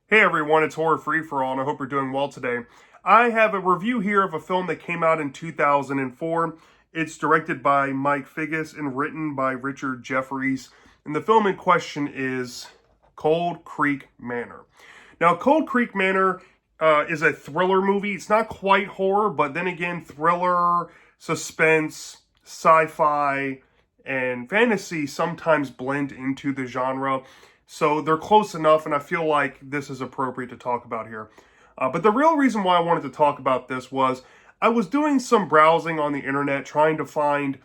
Hey everyone, it's Horror Free for All, and I hope you're doing well today. I have a review here of a film that came out in 2004. It's directed by Mike Figgis and written by Richard Jefferies. And the film in question is Cold Creek Manor. Now, Cold Creek Manor is a thriller movie. It's not quite horror, but then again, thriller, suspense, sci-fi, and fantasy sometimes blend into the genre. So they're close enough, and I feel like this is appropriate to talk about here. But the real reason why I wanted to talk about this was I was doing some browsing on the internet trying to find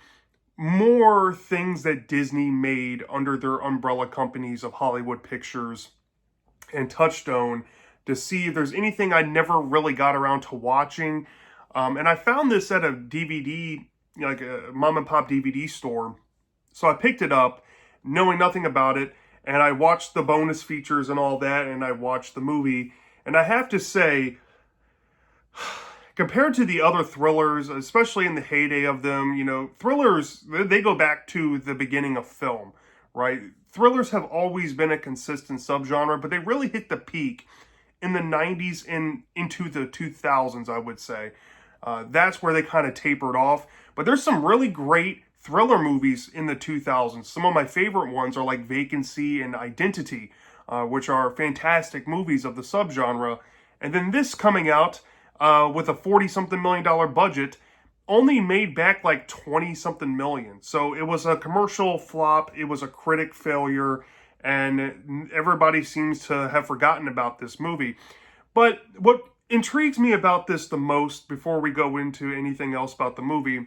more things that Disney made under their umbrella companies of Hollywood Pictures and Touchstone to see if there's anything I never really got around to watching. And I found this at a DVD, like a mom and pop DVD store. So I picked it up, knowing nothing about it, and I watched the bonus features and all that, and I watched the movie. And I have to say, compared to the other thrillers, especially in the heyday of them, thrillers, they go back to the beginning of film, right? Thrillers have always been a consistent subgenre, but they really hit the peak in the 90s and into the 2000s, I would say. That's where they kind of tapered off. But there's some really great thriller movies in the 2000s. Some of my favorite ones are like Vacancy and Identity, which are fantastic movies of the subgenre. And then this coming out with a 40-something million dollar budget only made back like 20-something million. So it was a commercial flop. It was a critic failure. And everybody seems to have forgotten about this movie. But what intrigues me about this the most, before we go into anything else about the movie,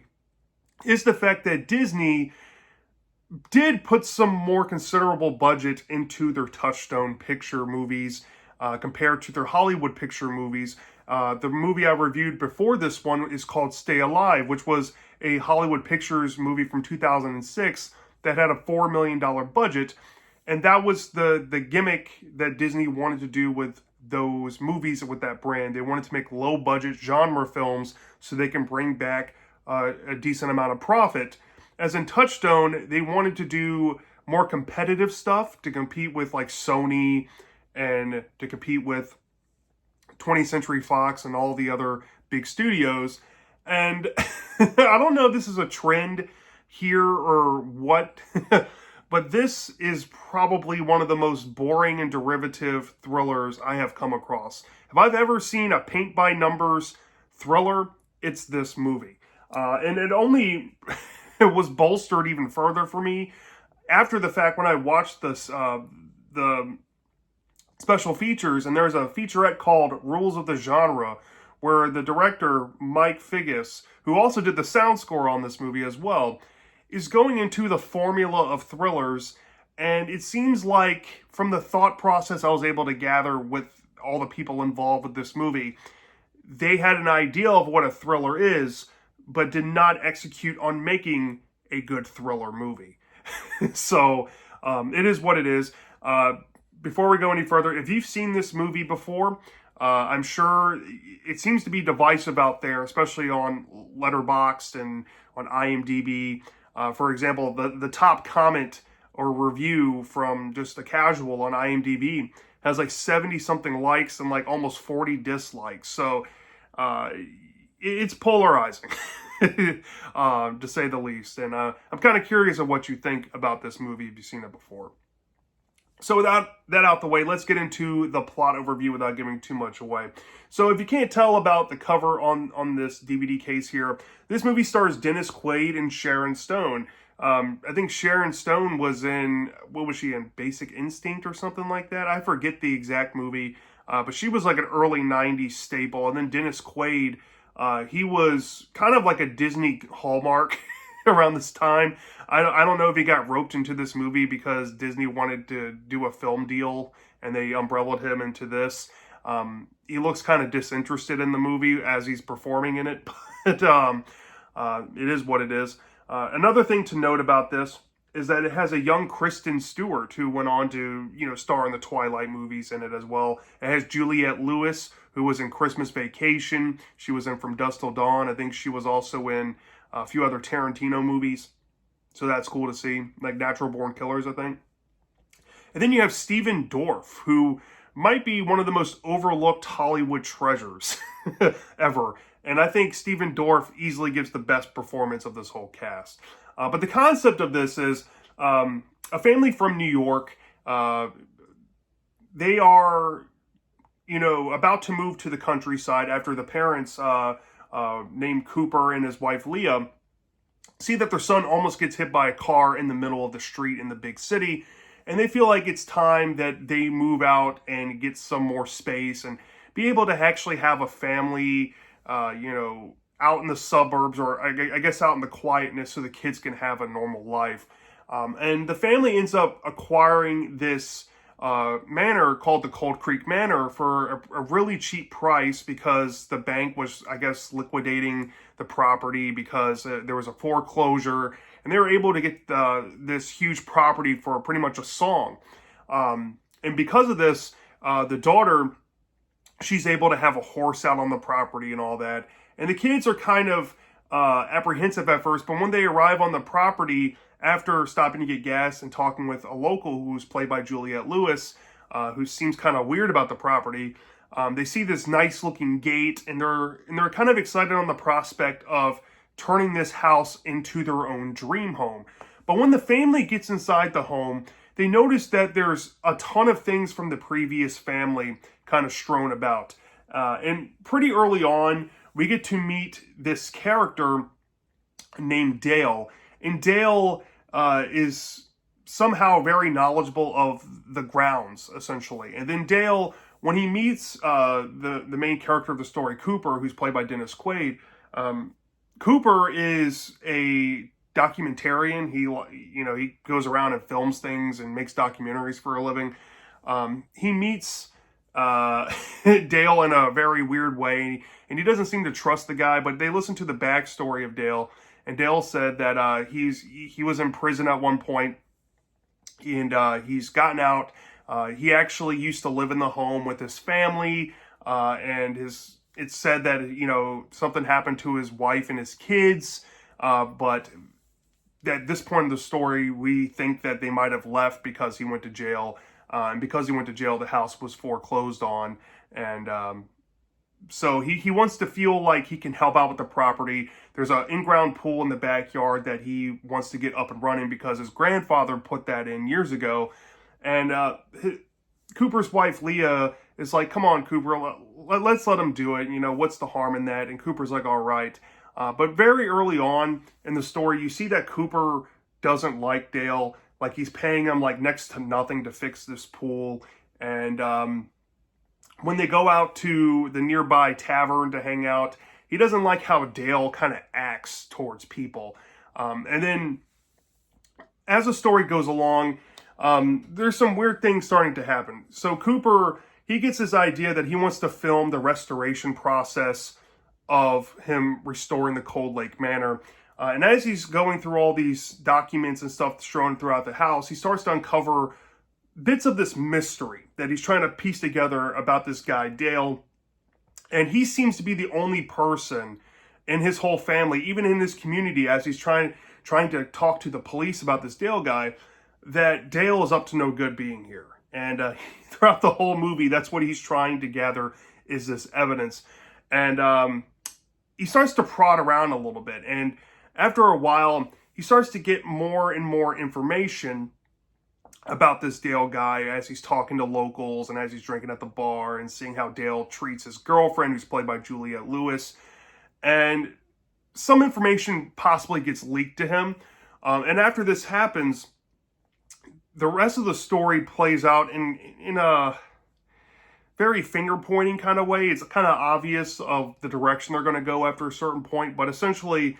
is the fact that Disney did put some more considerable budget into their Touchstone picture movies compared to their Hollywood picture movies. The movie I reviewed before this one is called Stay Alive, which was a Hollywood Pictures movie from 2006 that had a $4 million budget. And that was the gimmick that Disney wanted to do with those movies, with that brand. They wanted to make low-budget genre films so they can bring back a decent amount of profit. As in Touchstone, they wanted to do more competitive stuff to compete with like Sony and to compete with 20th Century Fox and all the other big studios. And I don't know if this is a trend here or what, but this is probably one of the most boring and derivative thrillers I have come across. If I've ever seen a paint-by-numbers thriller, it's this movie. And it only it was bolstered even further for me after the fact when I watched this the special features, and there's a featurette called Rules of the Genre, where the director, Mike Figgis, who also did the sound score on this movie as well, is going into the formula of thrillers. And it seems like from the thought process I was able to gather with all the people involved with this movie, they had an idea of what a thriller is, but did not execute on making a good thriller movie. So it is what it is. Before we go any further, if you've seen this movie before, I'm sure it seems to be divisive out there, especially on Letterboxd and on IMDb. For example, the top comment or review from just a casual on IMDb has like 70-something likes and like almost 40 dislikes. So it's polarizing, to say the least. And I'm kind of curious of what you think about this movie if you've seen it before. So with that out the way, let's get into the plot overview without giving too much away. So if you can't tell about the cover on this DVD case here, this movie stars Dennis Quaid and Sharon Stone. I think Sharon Stone was in, what was she in, Basic Instinct or something like that? I forget the exact movie, but she was like an early 90s staple. And then Dennis Quaid, he was kind of like a Disney hallmark around this time. I don't know if he got roped into this movie because Disney wanted to do a film deal and they umbrellaed him into this. He looks kind of disinterested in the movie as he's performing in it, but it is what it is. Another thing to note about this is that it has a young Kristen Stewart who went on to, star in the Twilight movies in it as well. It has Juliette Lewis, who was in Christmas Vacation. She was in From Dusk Till Dawn. I think she was also in a few other Tarantino movies. So that's cool to see, like Natural Born Killers, I think. And then you have Stephen Dorff, who might be one of the most overlooked Hollywood treasures ever. And I think Stephen Dorff easily gives the best performance of this whole cast. But the concept of this is a family from New York. They are, about to move to the countryside after the parents, named Cooper and his wife Leah, see that their son almost gets hit by a car in the middle of the street in the big city. And they feel like it's time that they move out and get some more space and be able to actually have a family, out in the suburbs, or I guess out in the quietness, so the kids can have a normal life. And the family ends up acquiring this manor called the Cold Creek Manor for a really cheap price, because the bank was, I guess, liquidating the property because there was a foreclosure, and they were able to get this huge property for pretty much a song. And because of this, the daughter, she's able to have a horse out on the property and all that. And the kids are kind of apprehensive at first, but when they arrive on the property, after stopping to get gas and talking with a local who's played by Juliette Lewis, who seems kind of weird about the property, they see this nice looking gate, and they're kind of excited on the prospect of turning this house into their own dream home. But when the family gets inside the home, they notice that there's a ton of things from the previous family kind of strewn about. And pretty early on, we get to meet this character named Dale. And Dale is somehow very knowledgeable of the grounds, essentially. And then Dale, when he meets the main character of the story, Cooper, who's played by Dennis Quaid, Cooper is a documentarian. He goes around and films things and makes documentaries for a living. He meets Dale in a very weird way, and he doesn't seem to trust the guy, but they listen to the backstory of Dale. And Dale said that he was in prison at one point, and he's gotten out. He actually used to live in the home with his family, and it's said that something happened to his wife and his kids, but at this point in the story, we think that they might have left because he went to jail, and because he went to jail, the house was foreclosed on, and so he wants to feel like he can help out with the property. There's an in-ground pool in the backyard that he wants to get up and running because his grandfather put that in years ago. And Cooper's wife, Leah, is like, come on, Cooper, let's let him do it. What's the harm in that? And Cooper's like, all right. But very early on in the story, you see that Cooper doesn't like Dale. Like, he's paying him like next to nothing to fix this pool. And when they go out to the nearby tavern to hang out, he doesn't like how Dale kind of acts towards people. And then as the story goes along, there's some weird things starting to happen. So Cooper, he gets this idea that he wants to film the restoration process of him restoring the Cold Lake Manor. And as he's going through all these documents and stuff strewn throughout the house, he starts to uncover bits of this mystery that he's trying to piece together about this guy, Dale. And he seems to be the only person in his whole family, even in his community, as he's trying to talk to the police about this Dale guy, that Dale is up to no good being here. And throughout the whole movie, that's what he's trying to gather, is this evidence. And he starts to prod around a little bit. And after a while, he starts to get more and more information about this Dale guy as he's talking to locals and as he's drinking at the bar and seeing how Dale treats his girlfriend, who's played by Juliette Lewis. And some information possibly gets leaked to him. And after this happens, the rest of the story plays out in a very finger-pointing kind of way. It's kind of obvious of the direction they're going to go after a certain point. But essentially,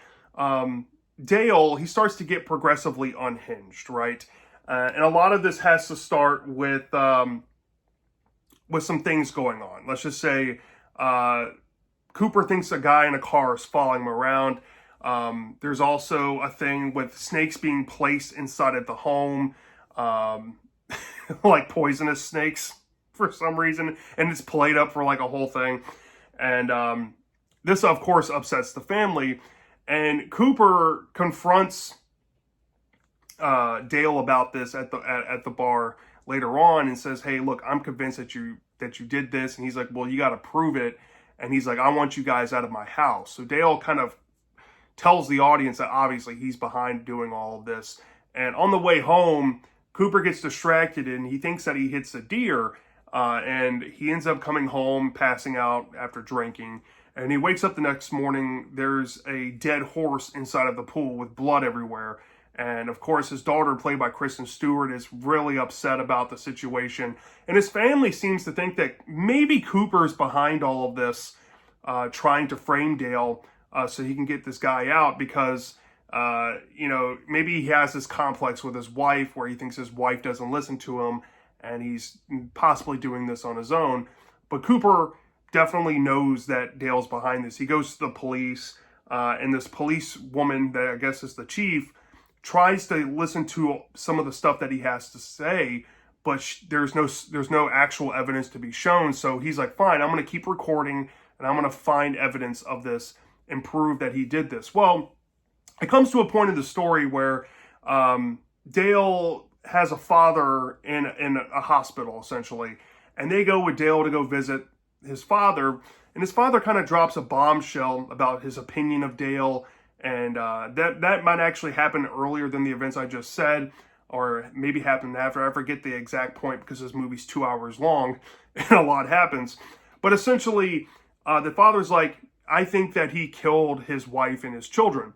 Dale, he starts to get progressively unhinged, right? And a lot of this has to start with some things going on. Let's just say Cooper thinks a guy in a car is following him around. There's also a thing with snakes being placed inside of the home, like poisonous snakes for some reason, and it's played up for like a whole thing. And this, of course, upsets the family. And Cooper confronts Dale about this at the bar later on and says, hey, look, I'm convinced that you did this. And he's like, well, you got to prove it. And he's like, I want you guys out of my house. So Dale kind of tells the audience that obviously he's behind doing all of this. And on the way home, Cooper gets distracted and he thinks that he hits a deer. And he ends up coming home, passing out after drinking. And he wakes up the next morning. There's a dead horse inside of the pool with blood everywhere. And of course, his daughter, played by Kristen Stewart, is really upset about the situation. And his family seems to think that maybe Cooper's behind all of this, trying to frame Dale so he can get this guy out because, maybe he has this complex with his wife where he thinks his wife doesn't listen to him and he's possibly doing this on his own. But Cooper definitely knows that Dale's behind this. He goes to the police, and this police woman that I guess is the chief tries to listen to some of the stuff that he has to say, but there's no actual evidence to be shown. So he's like, fine, I'm going to keep recording and I'm going to find evidence of this and prove that he did this. Well, it comes to a point in the story where Dale has a father in a hospital, essentially, and they go with Dale to go visit his father, and his father kind of drops a bombshell about his opinion of Dale. And that might actually happen earlier than the events I just said, or maybe happened after. I forget the exact point because this movie's 2 hours long and a lot happens. But essentially, the father's like, I think that he killed his wife and his children.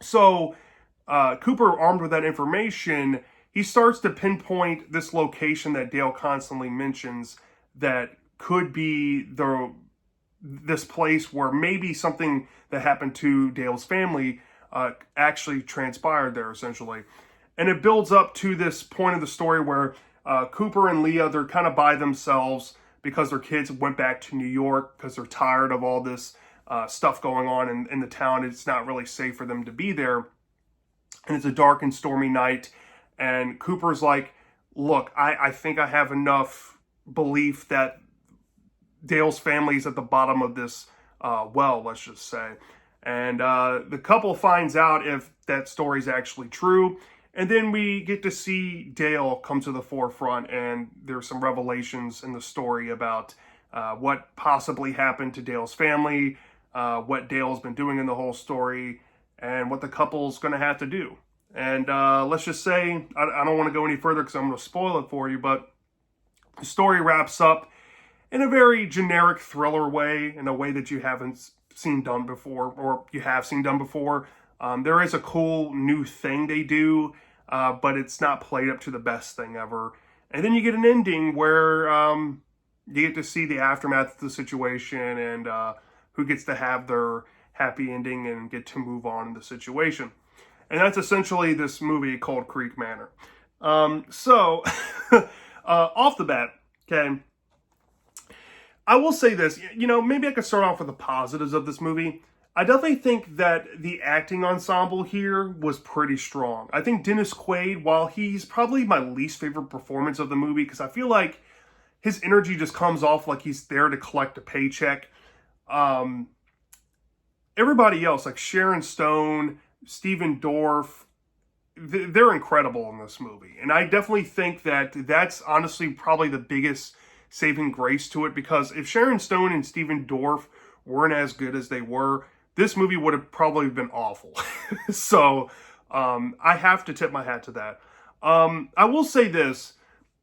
So Cooper, armed with that information, he starts to pinpoint this location that Dale constantly mentions that could be this place where maybe something that happened to Dale's family actually transpired there, essentially. And it builds up to this point of the story where Cooper and Leah, they're kind of by themselves because their kids went back to New York because they're tired of all this stuff going on in the town. It's not really safe for them to be there. And it's a dark and stormy night. And Cooper's like, look, I think I have enough belief that Dale's family is at the bottom of this well, let's just say. And the couple finds out if that story's actually true. And then we get to see Dale come to the forefront, and there's some revelations in the story about what possibly happened to Dale's family, what Dale's been doing in the whole story, and what the couple's going to have to do. And let's just say, I don't want to go any further because I'm going to spoil it for you, but the story wraps up in a very generic thriller way, in a way that you haven't seen done before, or you have seen done before. There is a cool new thing they do, but it's not played up to the best thing ever. And then you get an ending where you get to see the aftermath of the situation and who gets to have their happy ending and get to move on in the situation. And that's essentially this movie called Creek Manor. So, off the bat, okay, I will say this, maybe I could start off with the positives of this movie. I definitely think that the acting ensemble here was pretty strong. I think Dennis Quaid, while he's probably my least favorite performance of the movie, because I feel like his energy just comes off like he's there to collect a paycheck. Everybody else, like Sharon Stone, Stephen Dorff, they're incredible in this movie. And I definitely think that that's honestly probably the biggest saving grace to it, because if Sharon Stone and Stephen Dorff weren't as good as they were, this movie would have probably been awful. So I have to tip my hat to that. I will say this.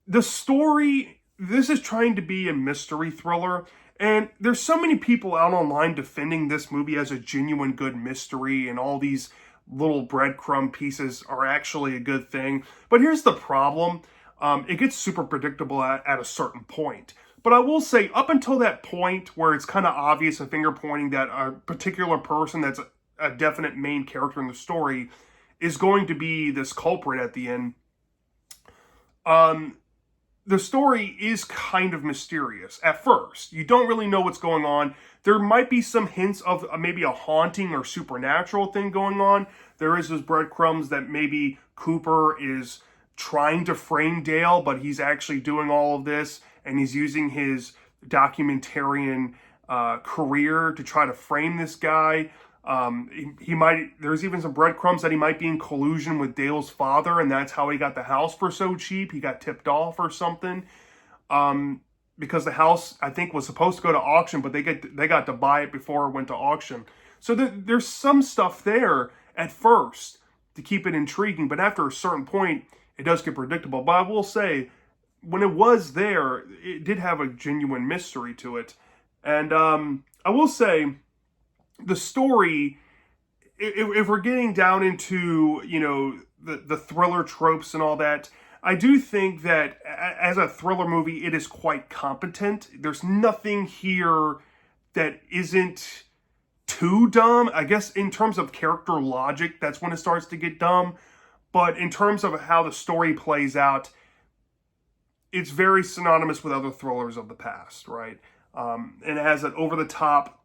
The story, this is trying to be a mystery thriller. And there's so many people out online defending this movie as a genuine good mystery, and all these little breadcrumb pieces are actually a good thing. But here's the problem. It gets super predictable at a certain point. But I will say, up until that point where it's kind of obvious and finger pointing that a particular person that's a definite main character in the story is going to be this culprit at the end, the story is kind of mysterious at first. You don't really know what's going on. There might be some hints of maybe a haunting or supernatural thing going on. There is those breadcrumbs that maybe Cooper is trying to frame Dale, but he's actually doing all of this, and he's using his documentarian career to try to frame this guy. He might, there's even some breadcrumbs that he might be in collusion with Dale's father, and that's how he got the house for so cheap. He got tipped off or something. Because the house, I think, was supposed to go to auction, but they got to buy it before it went to auction. So there's some stuff there at first to keep it intriguing, but after a certain point, it does get predictable. But I will say, when it was there, it did have a genuine mystery to it. And I will say, the story, if we're getting down into, the thriller tropes and all that, I do think that as a thriller movie, it is quite competent. There's nothing here that isn't too dumb. I guess in terms of character logic, that's when it starts to get dumb. But in terms of how the story plays out, it's very synonymous with other thrillers of the past, right? And it has an over-the-top,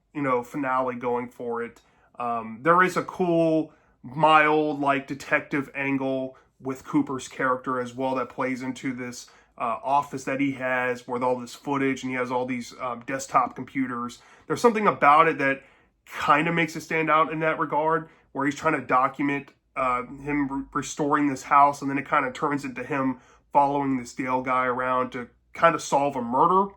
finale going for it. There is a cool, mild, detective angle with Cooper's character as well that plays into this office that he has with all this footage, and he has all these desktop computers. There's something about it that kind of makes it stand out in that regard, where he's trying to document him restoring this house, and then it kind of turns into him following this Dale guy around to kind of solve a murder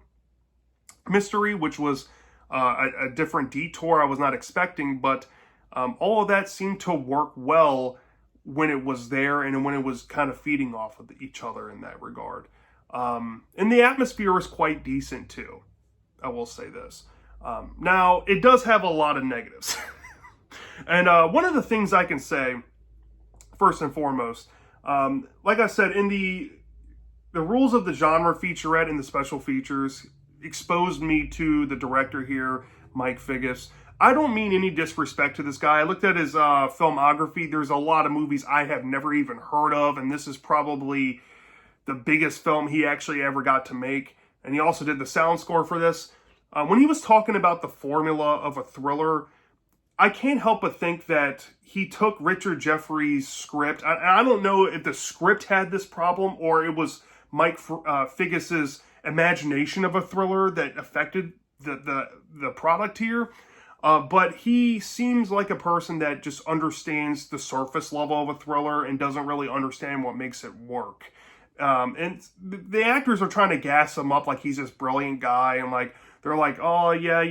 mystery, which was a different detour I was not expecting, but all of that seemed to work well when it was there and when it was kind of feeding off of each other in that regard. And the atmosphere is quite decent too, I will say this. Now, it does have a lot of negatives. And one of the things I can say, first and foremost, like I said, in the rules of the genre featurette and the special features exposed me to the director here, Mike Figgis. I don't mean any disrespect to this guy. I looked at his filmography. There's a lot of movies I have never even heard of, and this is probably the biggest film he actually ever got to make. And he also did the sound score for this. When he was talking about the formula of a thriller, I can't help but think that he took Richard Jefferies' script. I don't know if the script had this problem or it was Mike Figgis's imagination of a thriller that affected the product here. But he seems like a person that just understands the surface level of a thriller and doesn't really understand what makes it work. And the actors are trying to gas him up like he's this brilliant guy, and they're like, oh yeah,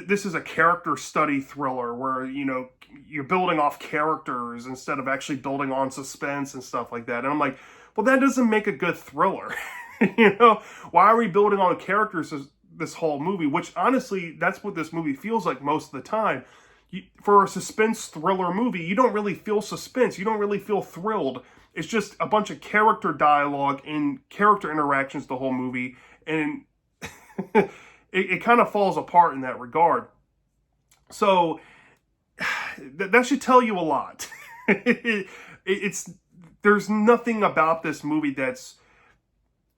this is a character study thriller where you're building off characters instead of actually building on suspense and stuff like that. And I'm like, well, that doesn't make a good thriller. Why are we building on characters this whole movie? Which honestly, that's what this movie feels like most of the time. For a suspense thriller movie, you don't really feel suspense. You don't really feel thrilled. It's just a bunch of character dialogue and character interactions the whole movie. And it kind of falls apart in that regard. So that should tell you a lot. There's nothing about this movie that's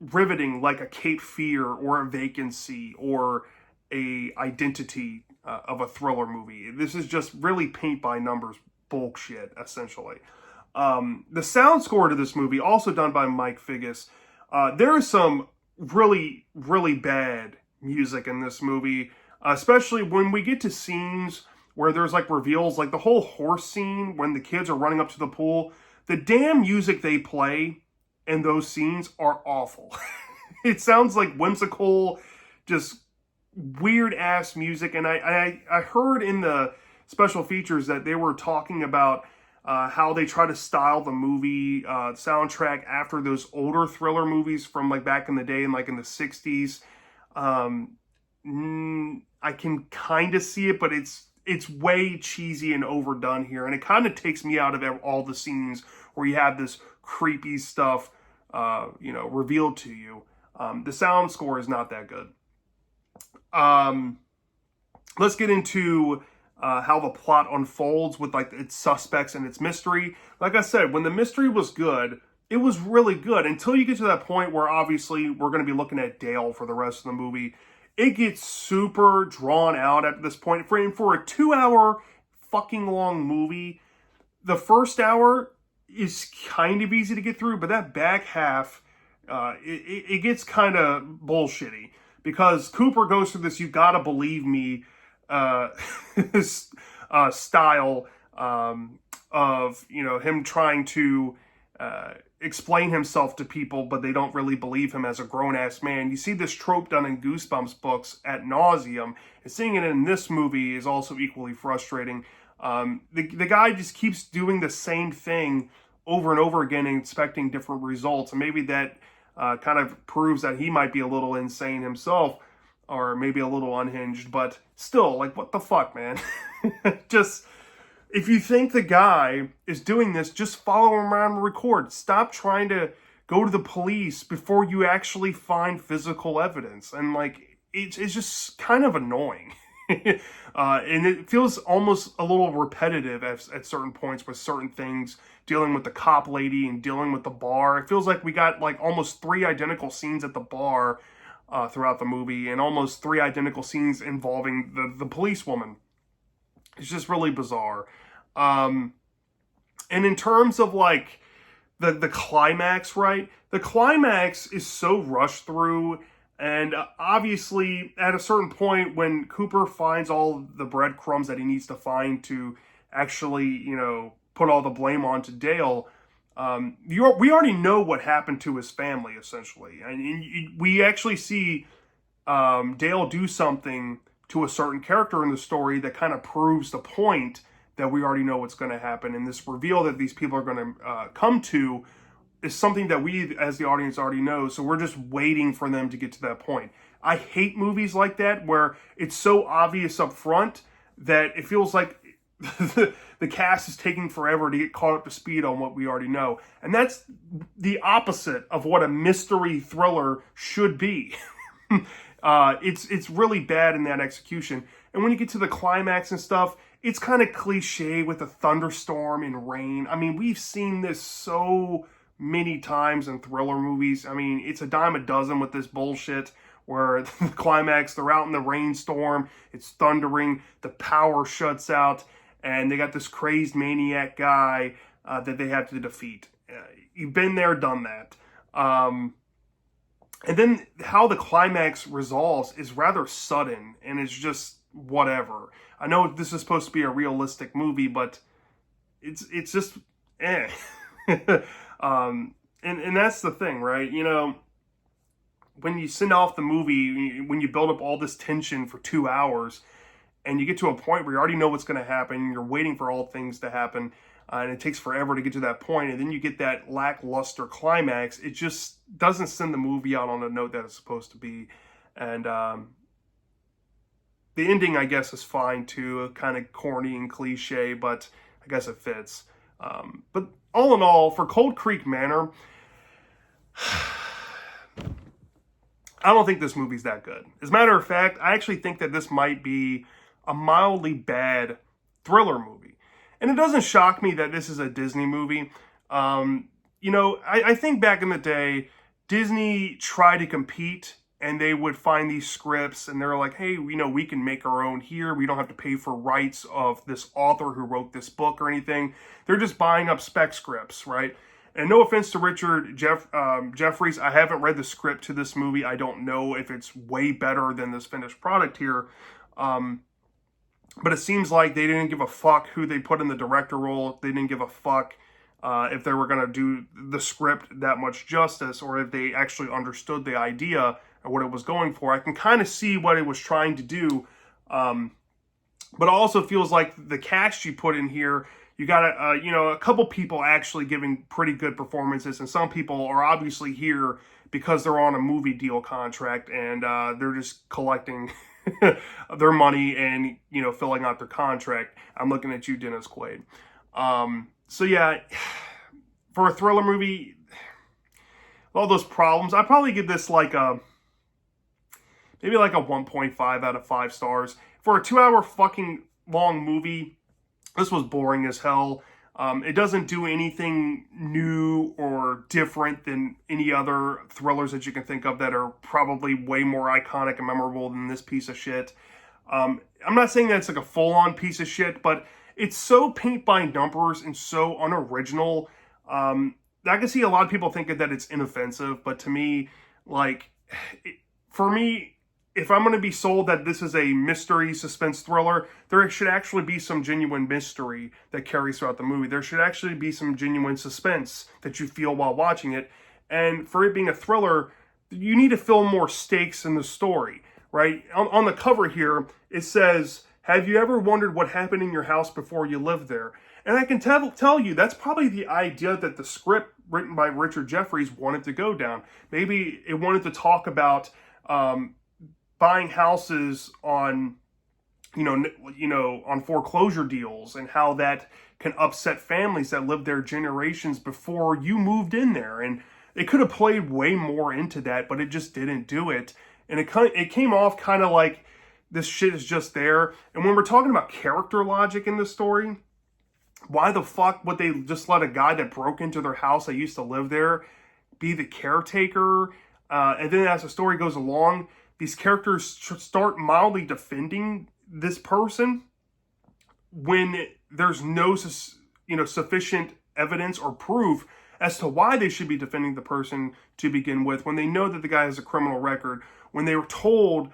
riveting like a Cape Fear or a Vacancy or a Identity of a thriller movie. This is just really paint by numbers bullshit, essentially. The sound score to this movie, also done by Mike Figgis, there is some really, really bad music in this movie, especially when we get to scenes where there's reveals, like the whole horse scene when the kids are running up to the pool. The damn music they play in those scenes are awful. It sounds like whimsical, just weird ass music. And I heard in the special features that they were talking about how they try to style the movie soundtrack after those older thriller movies from back in the day, and in the 60s. I can kind of see it, but it's way cheesy and overdone here, and it kind of takes me out of all the scenes where you have this creepy stuff revealed to you. The sound score is not that good. Let's get into how the plot unfolds with its suspects and its mystery. Like I said, when the mystery was good, it was really good until you get to that point where obviously we're going to be looking at Dale for the rest of the movie. It gets super drawn out at this point. For a 2-hour fucking long movie, the first hour is kind of easy to get through, but that back half, it gets kind of bullshitty. Because Cooper goes through this "you gotta believe me" uh, his style of, you know, him trying to explain himself to people, but they don't really believe him as a grown-ass man. You see this trope done in Goosebumps books at nauseum, and seeing it in this movie is also equally frustrating. The guy just keeps doing the same thing over and over again and expecting different results, and maybe that kind of proves that he might be a little insane himself, or maybe a little unhinged, but still, like, what the fuck, man? Just, if you think the guy is doing this, just follow him around and record. Stop trying to go to the police before you actually find physical evidence. And, like, it's just kind of annoying. And it feels almost a little repetitive at certain points with certain things, dealing with the cop lady and dealing with the bar. It feels like we got, like, almost 3 identical scenes at the bar throughout the movie, and almost 3 identical scenes involving the policewoman. It's just really bizarre. And in terms of, like, the climax, right? The climax is so rushed through, and obviously at a certain point when Cooper finds all the breadcrumbs that he needs to find to actually, you know, put all the blame onto Dale, we already know what happened to his family, essentially. And we actually see Dale do something to a certain character in the story that kind of proves the point that we already know what's going to happen. And this reveal that these people are going to come to is something that we, as the audience, already know. So we're just waiting for them to get to that point. I hate movies like that where it's so obvious up front that it feels like the cast is taking forever to get caught up to speed on what we already know. And that's the opposite of what a mystery thriller should be. It's really bad in that execution. And when you get to the climax and stuff, it's kind of cliche with a thunderstorm and rain. I mean, we've seen this so many times in thriller movies. I mean, it's a dime a dozen with this bullshit where the climax, they're out in the rainstorm, it's thundering, the power shuts out, and they got this crazed maniac guy that they have to defeat. You've been there, done that. And then how the climax resolves is rather sudden, and it's just whatever. I know this is supposed to be a realistic movie, but it's just eh. And that's the thing, right? You know, when you send off the movie, when you build up all this tension for 2 hours, and you get to a point where you already know what's going to happen, you're waiting for all things to happen, and it takes forever to get to that point, and then you get that lackluster climax, it just doesn't send the movie out on a note that it's supposed to be. And the ending, I guess, is fine too, kind of corny and cliche, but I guess it fits. But all in all, for Cold Creek Manor, I don't think this movie's that good. As a matter of fact, I actually think that this might be a mildly bad thriller movie. And it doesn't shock me that this is a Disney movie. You know, I think back in the day, Disney tried to compete, and they would find these scripts, and they're like, hey, you know, we can make our own here. We don't have to pay for rights of this author who wrote this book or anything. They're just buying up spec scripts, right? And no offense to Richard Jeffries, I haven't read the script to this movie. I don't know if it's way better than this finished product here. But it seems like they didn't give a fuck who they put in the director role. They didn't give a fuck if they were going to do the script that much justice, or if they actually understood the idea and what it was going for. I can kind of see what it was trying to do. But it also feels like the cast you put in here, you got a couple people actually giving pretty good performances, and some people are obviously here because they're on a movie deal contract, and they're just collecting their money and, you know, filling out their contract. I'm looking at you, Dennis Quaid. So yeah, for a thriller movie, all those problems, I'd probably give this like maybe like a 1.5 out of 5 stars. For a 2-hour fucking long movie, this was boring as hell. It doesn't do anything new or different than any other thrillers that you can think of that are probably way more iconic and memorable than this piece of shit. I'm not saying that it's like a full-on piece of shit, but it's so paint by numbers and so unoriginal. I can see a lot of people thinking that it's inoffensive, but to me, like, for me, if I'm going to be sold that this is a mystery suspense thriller, there should actually be some genuine mystery that carries throughout the movie. There should actually be some genuine suspense that you feel while watching it. And for it being a thriller, you need to feel more stakes in the story, right? On the cover here, it says, "Have you ever wondered what happened in your house before you lived there?" And I can tell you that's probably the idea that the script written by Richard Jefferies wanted to go down. Maybe it wanted to talk about buying houses on, on foreclosure deals, and how that can upset families that lived there generations before you moved in there. And it could have played way more into that, but it just didn't do it. And it came off kind of like this shit is just there. And when we're talking about character logic in this story, why the fuck would they just let a guy that broke into their house that used to live there be the caretaker? And then as the story goes along, these characters start mildly defending this person when there's no, sufficient evidence or proof as to why they should be defending the person to begin with, when they know that the guy has a criminal record, when they were told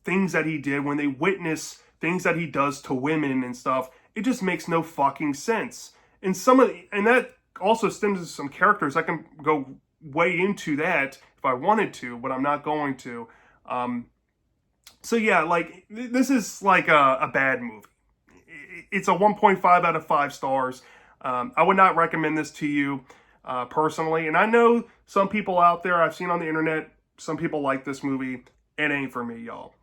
things that he did, when they witness things that he does to women and stuff. It just makes no fucking sense. And that also stems to some characters. I can go way into that if I wanted to, but I'm not going to. So yeah, like, this is like a bad movie. It's a 1.5 out of 5 stars. I would not recommend this to you personally. And I know some people out there, I've seen on the internet, some people like this movie. It ain't for me, y'all.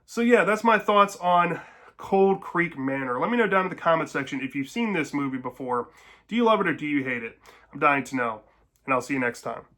So yeah, that's my thoughts on Cold Creek Manor. Let me know down in the comment section if you've seen this movie before. Do you love it or do you hate it? I'm dying to know. And I'll see you next time.